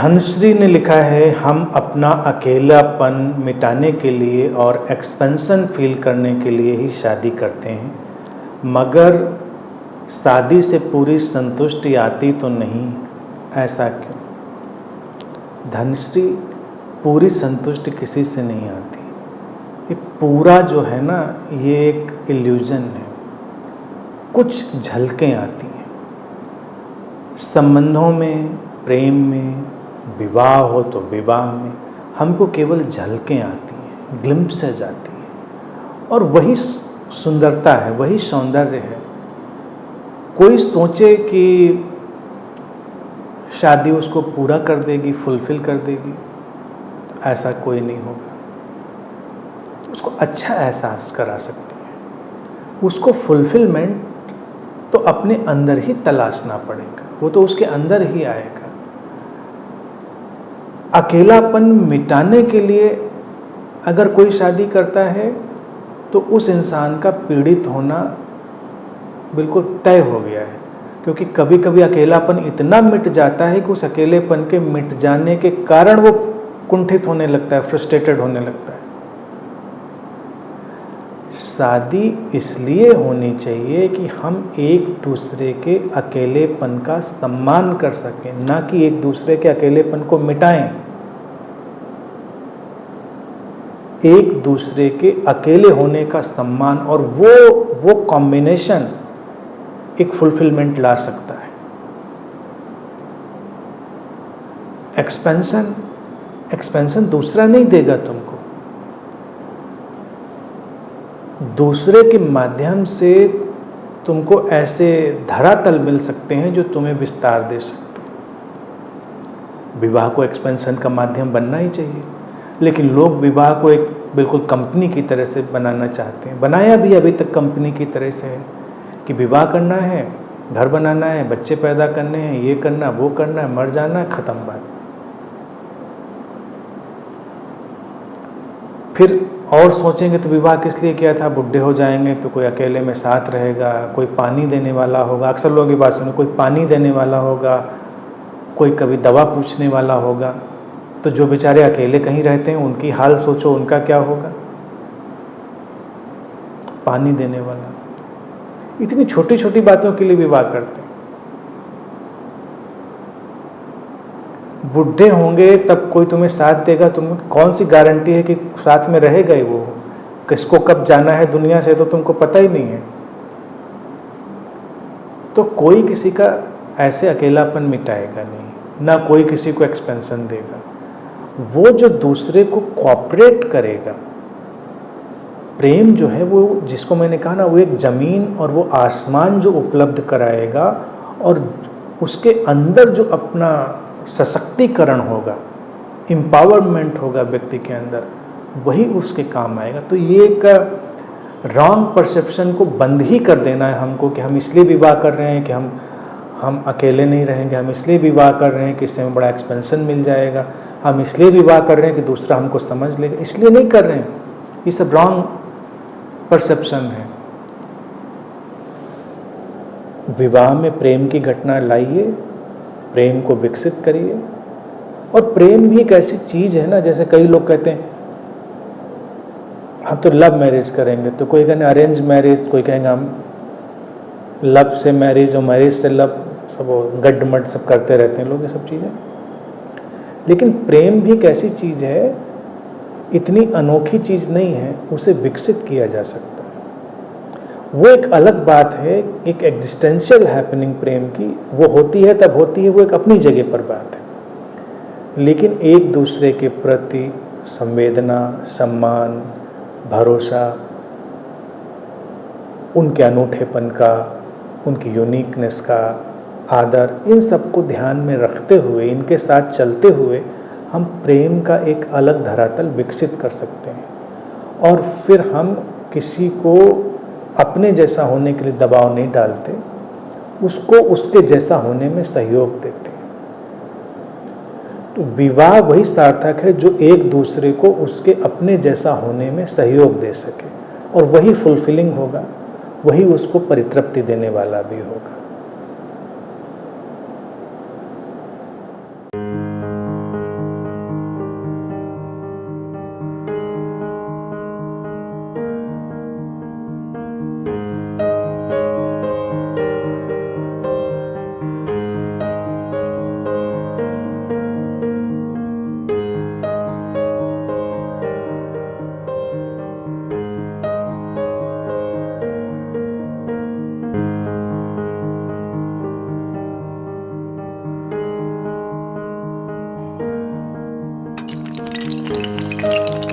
धनश्री ने लिखा है, हम अपना अकेलापन मिटाने के लिए और एक्सपेंशन फील करने के लिए ही शादी करते हैं, मगर शादी से पूरी संतुष्टि आती तो नहीं, ऐसा क्यों? धनश्री, पूरी संतुष्टि किसी से नहीं आती। ये पूरा जो है ना, ये एक इल्यूजन है। कुछ झलकें आती हैं संबंधों में, प्रेम में, विवाह हो तो विवाह में हमको केवल झलकें आती हैं, ग्लिम्पसेज आती हैं, और वही सुंदरता है, वही सौंदर्य है। कोई सोचे कि शादी उसको पूरा कर देगी, फुलफिल कर देगी, तो ऐसा कोई नहीं होगा। उसको अच्छा एहसास करा सकती है। उसको फुलफिलमेंट तो अपने अंदर ही तलाशना पड़ेगा, वो तो उसके अंदर ही आएगा। अकेलापन मिटाने के लिए अगर कोई शादी करता है तो उस इंसान का पीड़ित होना बिल्कुल तय हो गया है, क्योंकि कभी कभी अकेलापन इतना मिट जाता है कि उस अकेलेपन के मिट जाने के कारण वो कुंठित होने लगता है, फ्रस्ट्रेटेड होने लगता है। शादी इसलिए होनी चाहिए कि हम एक दूसरे के अकेलेपन का सम्मान कर सकें, ना कि एक दूसरे के अकेलेपन को मिटाएं। एक दूसरे के अकेले होने का सम्मान, और वो कॉम्बिनेशन एक फुलफिलमेंट ला सकता है। एक्सपेंशन दूसरा नहीं देगा तुमको। दूसरे के माध्यम से तुमको ऐसे धरातल मिल सकते हैं जो तुम्हें विस्तार दे सकते हैं। विवाह को एक्सपेंशन का माध्यम बनना ही चाहिए, लेकिन लोग विवाह को एक बिल्कुल कंपनी की तरह से बनाना चाहते हैं। बनाया भी अभी तक कंपनी की तरह से है कि विवाह करना है, घर बनाना है, बच्चे पैदा करने हैं, ये करना, वो करना है, मर जाना है, ख़त्म बात। फिर और सोचेंगे तो विवाह किस लिए किया था? बुढ़े हो जाएंगे तो कोई अकेले में साथ रहेगा, कोई पानी देने वाला होगा। अक्सर लोगों की बात सुनो, कोई पानी देने वाला होगा, कोई कभी दवा पूछने वाला होगा। तो जो बेचारे अकेले कहीं रहते हैं उनकी हाल सोचो, उनका क्या होगा? पानी देने वाला। इतनी छोटी छोटी बातों के लिए विवाह करते हैं। बुढ़े होंगे तब कोई तुम्हें साथ देगा, तुम्हें कौन सी गारंटी है कि साथ में रहेगा ही वो? किसको कब जाना है दुनिया से तो तुमको पता ही नहीं है। तो कोई किसी का ऐसे अकेलापन मिटाएगा नहीं, ना कोई किसी को एक्सपेंशन देगा। वो जो दूसरे को कोऑपरेट करेगा, प्रेम जो है वो, जिसको मैंने कहा ना, वो एक ज़मीन और वो आसमान जो उपलब्ध कराएगा, और उसके अंदर जो अपना सशक्तिकरण होगा, एम्पावरमेंट होगा व्यक्ति के अंदर, वही उसके काम आएगा। तो ये एक रॉन्ग परसेप्शन को बंद ही कर देना है हमको कि हम इसलिए विवाह कर रहे हैं कि हम अकेले नहीं रहेंगे, हम इसलिए विवाह कर रहे हैं कि इससे हमें बड़ा एक्सपेंशन मिल जाएगा, हम इसलिए विवाह कर रहे हैं कि दूसरा हमको समझ लेगा, इसलिए नहीं कर रहे हैं। ये सब रॉन्ग परसेप्शन है। विवाह में प्रेम की घटना लाइए, प्रेम को विकसित करिए। और प्रेम भी एक ऐसी चीज़ है ना, जैसे कई लोग कहते हैं हम तो लव मैरिज करेंगे, तो कोई कहेंगे अरेंज मैरिज, कोई कहेंगे हम लव से मैरिज और मैरिज से लव, सब गड्ढमड सब करते रहते हैं लोग ये सब चीज़ें। लेकिन प्रेम भी एक ऐसी चीज़ है, इतनी अनोखी चीज़ नहीं है, उसे विकसित किया जा सकता है। वो एक अलग बात है, एक एग्जिस्टेंशियल हैपनिंग प्रेम की, वो होती है तब होती है, वो एक अपनी जगह पर बात है। लेकिन एक दूसरे के प्रति संवेदना, सम्मान, भरोसा, उनके अनूठेपन का, उनकी यूनिकनेस का आदर, इन सबको ध्यान में रखते हुए, इनके साथ चलते हुए हम प्रेम का एक अलग धरातल विकसित कर सकते हैं। और फिर हम किसी को अपने जैसा होने के लिए दबाव नहीं डालते, उसको उसके जैसा होने में सहयोग देते हैं। तो विवाह वही सार्थक है जो एक दूसरे को उसके अपने जैसा होने में सहयोग दे सके, और वही फुलफिलिंग होगा, वही उसको परितृप्ति देने वाला भी होगा। है।